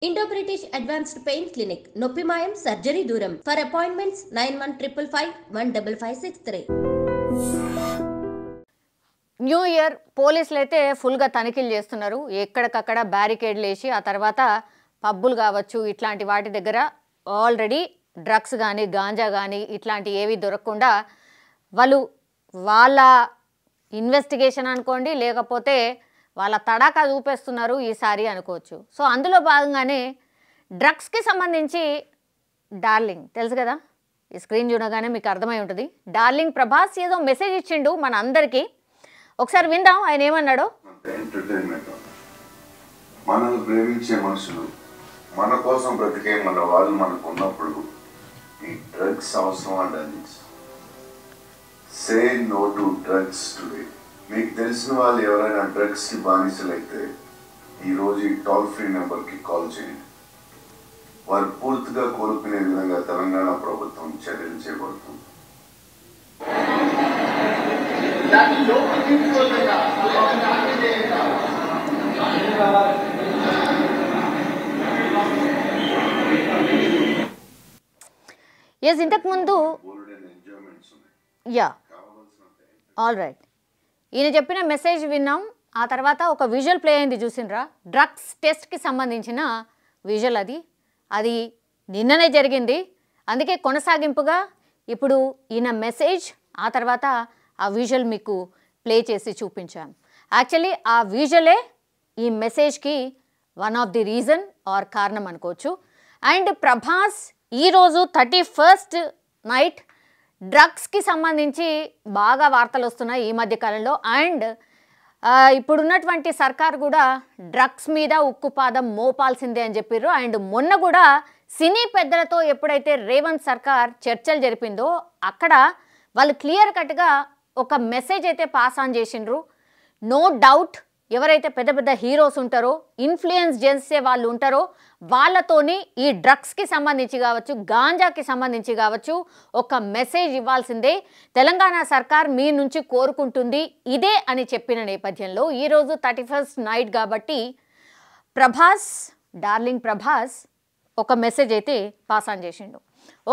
Indo British Advanced Pain Clinic, Noppimayam Surgery Duram. For appointments 9155515563. New year పోలీసులు అయితే ఫుల్గా తనిఖీలు చేస్తున్నారు. ఎక్కడికక్కడ బ్యారికేడ్లు వేసి ఆ తర్వాత పబ్బులు కావచ్చు ఇట్లాంటి వాటి దగ్గర ఆల్రెడీ డ్రగ్స్ కానీ గాంజా కానీ ఇట్లాంటి ఏవి దొరకకుండా వాళ్ళ ఇన్వెస్టిగేషన్ అనుకోండి లేకపోతే వాళ్ళ తడాకా చూపేస్తున్నారు ఈసారి అనుకోవచ్చు. సో అందులో భాగంగానే డ్రగ్స్కి సంబంధించి డార్లింగ్ తెలుసు కదా, ఈ స్క్రీన్ చూడగానే మీకు అర్థమై ఉంటుంది. డార్లింగ్ ప్రభాస్ ఏదో మెసేజ్ ఇచ్చిండు మన అందరికీ. ఒకసారి విందాం ఆయన ఏమన్నాడో. మనల్ని ప్రేమించే మనుషులు మన కోసం బ్రతికే మన వాళ్ళు మనకు ఉన్నప్పుడు ఈ డ్రగ్స్ అవసరం అండి. Say no to drugs today. మీకు తెలిసిన వాళ్ళు ఎవరైనా డ్రగ్స్కి బానిసలైతే ఈరోజు ఈ టోల్ ఫ్రీ నెంబర్కి కాల్ చేయండి. వారు పూర్తిగా కోలుకునే విధంగా తెలంగాణ ప్రభుత్వం చర్యలు చేపడుతుంది. ఎస్, ఇంతకుముందు ఆల్ రైట్ ఈయన చెప్పిన మెసేజ్ విన్నాం. ఆ తర్వాత ఒక విజువల్ ప్లే అయింది చూసిండ్రా, డ్రగ్స్ టెస్ట్కి సంబంధించిన విజువల్. అది నిన్ననే జరిగింది. అందుకే కొనసాగింపుగా ఇప్పుడు ఈయన మెసేజ్ ఆ తర్వాత ఆ విజువల్ మీకు ప్లే చేసి చూపించాను. యాక్చువల్లీ ఆ విజువలే ఈ మెసేజ్కి one of the reason or కారణం అనుకోవచ్చు. అండ్ ప్రభాస్ ఈరోజు 31st నైట్ డ్రగ్స్కి సంబంధించి బాగా వార్తలు వస్తున్నాయి ఈ మధ్యకాలంలో. అండ్ ఇప్పుడున్నటువంటి సర్కార్ కూడా డ్రగ్స్ మీద ఉక్కుపాదం మోపాల్సిందే అని చెప్పారు. అండ్ మొన్న కూడా సినీ పెద్దలతో ఎప్పుడైతే రేవంత్ సర్కార్ చర్చలు జరిపిందో అక్కడ వాళ్ళు క్లియర్ కట్గా ఒక మెసేజ్ అయితే పాస్ ఆన్ చేసిండ్రు. నో డౌట్ ఎవరైతే పెద్ద పెద్ద హీరోస్ ఉంటారో, ఇన్ఫ్లుయెన్స్ చేసే వాళ్ళు ఉంటారో వాళ్ళతోని ఈ డ్రగ్స్కి సంబంధించి కావచ్చు, గాంజాకి సంబంధించి కావచ్చు ఒక మెసేజ్ ఇవ్వాల్సిందే తెలంగాణ సర్కార్ మీ నుంచి కోరుకుంటుంది ఇదే అని చెప్పిన నేపథ్యంలో ఈరోజు 31st నైట్ కాబట్టి ప్రభాస్, డార్లింగ్ ప్రభాస్ ఒక మెసేజ్ అయితే పాస్ ఆన్ చేసిండు.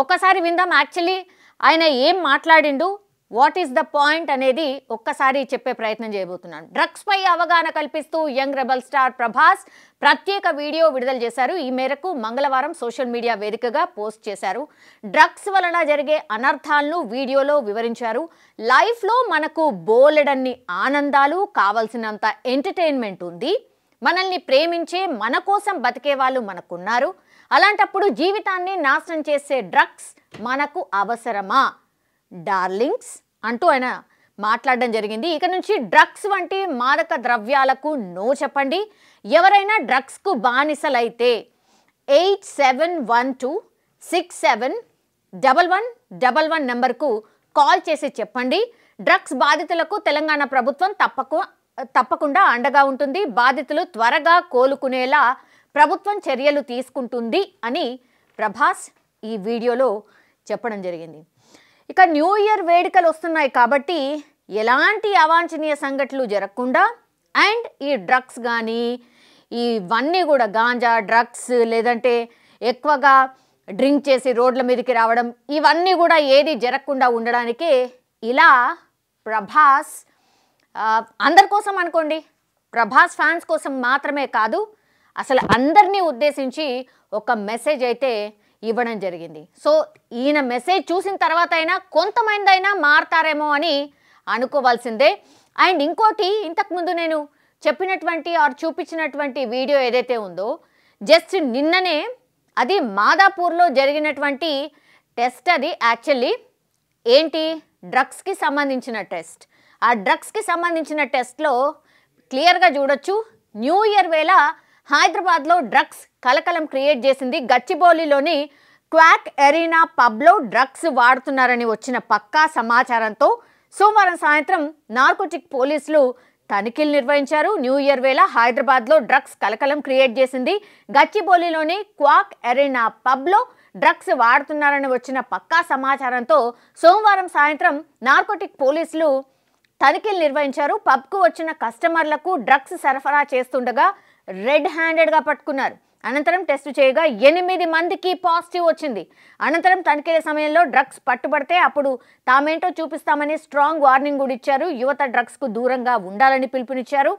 ఒక్కసారి విందాం యాక్చువల్లీ ఆయన ఏం మాట్లాడిండు, వాట్ ఈస్ ద పాయింట్ అనేది ఒక్కసారి చెప్పే ప్రయత్నం చేయబోతున్నాను. డ్రగ్స్పై అవగాహన కల్పిస్తూ యంగ్ రెబల్ స్టార్ ప్రభాస్ ప్రత్యేక వీడియో విడుదల చేశారు. ఈ మేరకు మంగళవారం సోషల్ మీడియా వేదికగా పోస్ట్ చేశారు. డ్రగ్స్ వలన జరిగే అనర్థాలను వీడియోలో వివరించారు. లైఫ్లో మనకు బోలెడన్ని ఆనందాలు, కావలసినంత ఎంటర్టైన్మెంట్ ఉంది. మనల్ని ప్రేమించే, మన కోసం బతికే వాళ్ళు మనకున్నారు. అలాంటప్పుడు జీవితాన్ని నాశనం చేసే డ్రగ్స్ మనకు అవసరమా డార్లింగ్స్ అంటూ ఆయన మాట్లాడడం జరిగింది. ఇక నుంచి డ్రగ్స్ వంటి మాదక ద్రవ్యాలకు నో చెప్పండి. ఎవరైనా డ్రగ్స్కు బానిసలైతే 8712671111 నెంబర్కు కాల్ చేసి చెప్పండి. డ్రగ్స్ బాధితులకు తెలంగాణ ప్రభుత్వం తప్పకుండా అండగా ఉంటుంది. బాధితులు త్వరగా కోలుకునేలా ప్రభుత్వం చర్యలు తీసుకుంటుంది అని ప్రభాస్ ఈ వీడియోలో చెప్పడం జరిగింది. ఇక న్యూ ఇయర్ వేడుకలు వస్తున్నాయి కాబట్టి ఎలాంటి అవాంఛనీయ సంఘటనలు జరగకుండా అండ్ ఈ డ్రగ్స్ కానీ ఇవన్నీ కూడా గాంజా, డ్రగ్స్ లేదంటే ఎక్కువగా డ్రింక్ చేసి రోడ్ల మీదకి రావడం ఇవన్నీ కూడా ఏది జరగకుండా ఉండడానికే ఇలా ప్రభాస్ అందరి కోసం అనుకోండి, ప్రభాస్ ఫ్యాన్స్ కోసం మాత్రమే కాదు అసలు అందరినీ ఉద్దేశించి ఒక మెసేజ్ అయితే ఇవ్వడం జరిగింది. సో ఈయన మెసేజ్ చూసిన తర్వాత అయినా కొంతమంది అయినా మారతారేమో అని అనుకోవాల్సిందే. అండ్ ఇంకోటి, ఇంతకుముందు నేను చెప్పినటువంటి ఆర్ చూపించినటువంటి వీడియో ఏదైతే ఉందో జస్ట్ నిన్ననే అది మాదాపూర్లో జరిగినటువంటి టెస్ట్. అది యాక్చువల్లీ ఏంటి, డ్రగ్స్కి సంబంధించిన టెస్ట్. ఆ డ్రగ్స్కి సంబంధించిన టెస్ట్లో క్లియర్గా చూడొచ్చు. న్యూ ఇయర్ వేళ హైదరాబాద్లో డ్రగ్స్ కలకలం క్రియేట్ చేసింది. గచ్చిబౌలిలోని క్వాక్ ఎరీనా పబ్లో డ్రగ్స్ వాడుతున్నారని వచ్చిన పక్కా సమాచారంతో సోమవారం సాయంత్రం నార్కోటిక్ పోలీసులు తనిఖీలు నిర్వహించారు. న్యూ ఇయర్ వేళ హైదరాబాద్లో డ్రగ్స్ కలకలం క్రియేట్ చేసింది. గచ్చిబౌలిలోని క్వాక్ ఎరీనా పబ్లో డ్రగ్స్ వాడుతున్నారని వచ్చిన పక్కా సమాచారంతో సోమవారం సాయంత్రం నార్కోటిక్ పోలీసులు తనిఖీలు నిర్వహించారు. పబ్కు వచ్చిన కస్టమర్లకు డ్రగ్స్ సరఫరా చేస్తుండగా రెడ్ హ్యాండెడ్గా పట్టుకున్నారు. అనంతరం టెస్ట్ చేయగా 8 మందికి పాజిటివ్ వచ్చింది. అనంతరం తనిఖీల సమయంలో డ్రగ్స్ పట్టుబడితే అప్పుడు తామేంటో చూపిస్తామని స్ట్రాంగ్ వార్నింగ్ కూడా ఇచ్చారు. యువత డ్రగ్స్కు దూరంగా ఉండాలని పిలుపునిచ్చారు.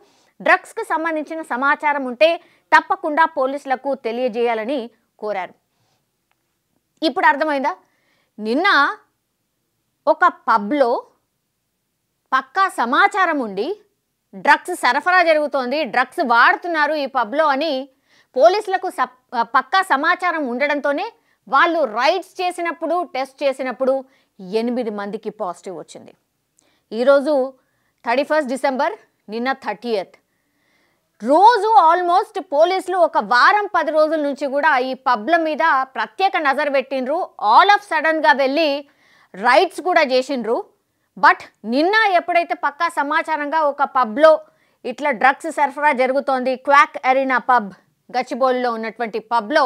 డ్రగ్స్కు సంబంధించిన సమాచారం ఉంటే తప్పకుండా పోలీసులకు తెలియజేయాలని కోరారు. ఇప్పుడు అర్థమైందా? నిన్న ఒక పబ్లో పక్కా సమాచారం ఉండి డ్రగ్స్ సరఫరా జరుగుతోంది, డ్రగ్స్ వాడుతున్నారు ఈ పబ్లో అని పోలీసులకు పక్కా సమాచారం ఉండడంతోనే వాళ్ళు రైడ్స్ చేసినప్పుడు టెస్ట్ చేసినప్పుడు 8 మందికి పాజిటివ్ వచ్చింది. ఈరోజు 31 డిసెంబర్, నిన్న 30th. రోజు ఆల్మోస్ట్ పోలీసులు ఒక వారం 10 రోజుల నుంచి కూడా ఈ పబ్ల మీద ప్రత్యేక నజర్ పెట్టిండ్రు. ఆల్ ఆఫ్ సడన్గా వెళ్ళి రైడ్స్ కూడా చేసిండ్రు. బట్ నిన్న ఎప్పుడైతే పక్కా సమాచారంగా ఒక పబ్లో ఇట్లా డ్రగ్స్ సరఫరా జరుగుతోంది, క్వాక్ అరీనా పబ్ గచ్చిబౌలిలో ఉన్నటువంటి పబ్లో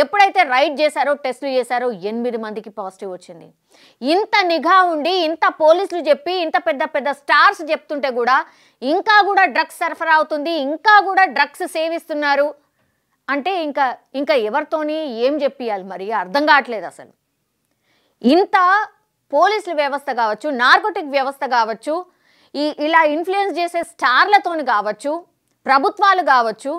ఎప్పుడైతే రైడ్ చేశారో టెస్టులు చేశారో 8 మందికి పాజిటివ్ వచ్చింది. ఇంత నిఘా ఉండి ఇంత పోలీసులు చెప్పి ఇంత పెద్ద పెద్ద స్టార్స్ చెప్తుంటే కూడా ఇంకా కూడా డ్రగ్స్ సరఫరా అవుతుంది, ఇంకా కూడా డ్రగ్స్ సేవిస్తున్నారు అంటే ఇంకా ఎవరితోని ఏం చెప్పియాలి మరి అర్థం కావట్లేదు అసలు. ఇంత పోలీసుల వ్యవస్థ కావచ్చు, నార్కోటిక్ వ్యవస్థ కావచ్చు, ఇలా ఇన్ఫ్లుయెన్స్ చేసే స్టార్లతోని కావచ్చు, ప్రభుత్వాలు కావచ్చు,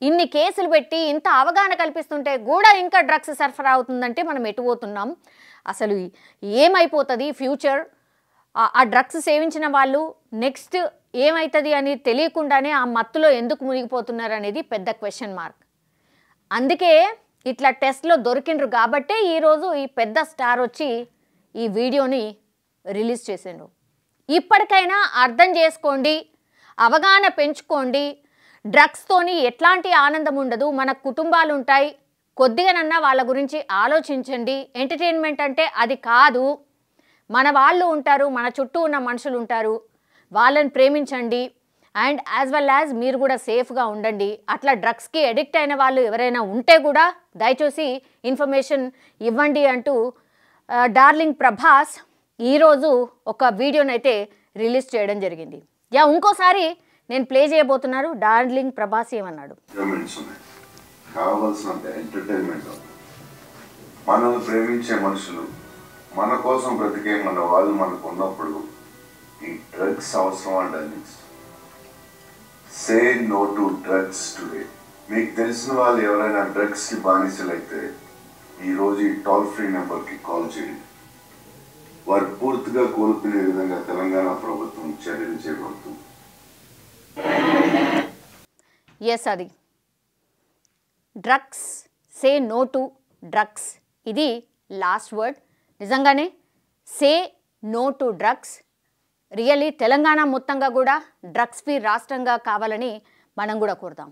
ఇన్ని కేసులు పెట్టి ఇంత అవగాహన కల్పిస్తుంటే కూడా ఇంకా డ్రగ్స్ సరఫరా అవుతుందంటే మనం ఎటుపోతున్నాం, అసలు ఏమైపోతుంది ఫ్యూచర్, ఆ డ్రగ్స్ సేవించిన వాళ్ళు నెక్స్ట్ ఏమవుతుంది అని తెలియకుండానే ఆ మత్తులో ఎందుకు మునిగిపోతున్నారు అనేది పెద్ద క్వశ్చన్ మార్క్. అందుకే ఇట్లా టెస్ట్లో దొరికిండ్రు కాబట్టే ఈరోజు ఈ పెద్ద స్టార్ వచ్చి ఈ వీడియోని రిలీజ్ చేసిండ్రు. ఇప్పటికైనా అర్థం చేసుకోండి, అవగాహన పెంచుకోండి. డ్రగ్స్తోని ఎట్లాంటి ఆనందం ఉండదు, మన కుటుంబాలు ఉంటాయి, కొద్దిగానన్నా వాళ్ళ గురించి ఆలోచించండి. ఎంటర్టైన్మెంట్ అంటే అది కాదు, మన వాళ్ళు ఉంటారు, మన చుట్టూ ఉన్న మనుషులు ఉంటారు, వాళ్ళని ప్రేమించండి. అండ్ యాజ్ వెల్ యాజ్ మీరు కూడా సేఫ్గా ఉండండి. అట్లా డ్రగ్స్కి అడిక్ట్ అయిన వాళ్ళు ఎవరైనా ఉంటే కూడా దయచేసి ఇన్ఫర్మేషన్ ఇవ్వండి అంటూ డార్లింగ్ ప్రభాస్ ఈరోజు ఒక వీడియోనైతే రిలీజ్ చేయడం జరిగింది. ఇంకోసారి నేను ప్లే చేయబోతున్నారు. డార్లింగ్ ప్రభాస్ ఏమన్నాడు? కావాల్సినంత ఎంటర్టైన్మెంట్, మనల్ని ప్రేమించే మనుషులు, మన కోసం బ్రతికే మన వాళ్ళు మనకు ఉన్నప్పుడు ఈ డ్రగ్స్ అవసరం అండి. Say no to drugs today. మీకు తెలిసిన వాళ్ళు ఎవరైనా డ్రగ్స్కి బానిసలైతే ఈరోజు ఈ టోల్ ఫ్రీ నెంబర్కి కాల్ చేయండి. వారు పూర్తిగా కోలుకునే విధంగా తెలంగాణ ప్రభుత్వం చర్యలు చేపడుతుంది. ఎస్, అది drugs, say no to drugs, ఇది లాస్ట్ వర్డ్. నిజంగానే say no to drugs. Really Telangana మొత్తంగా కూడా డ్రగ్స్ ఫ్రీ రాష్ట్రంగా కావాలని మనం కూడా కోరుతాం.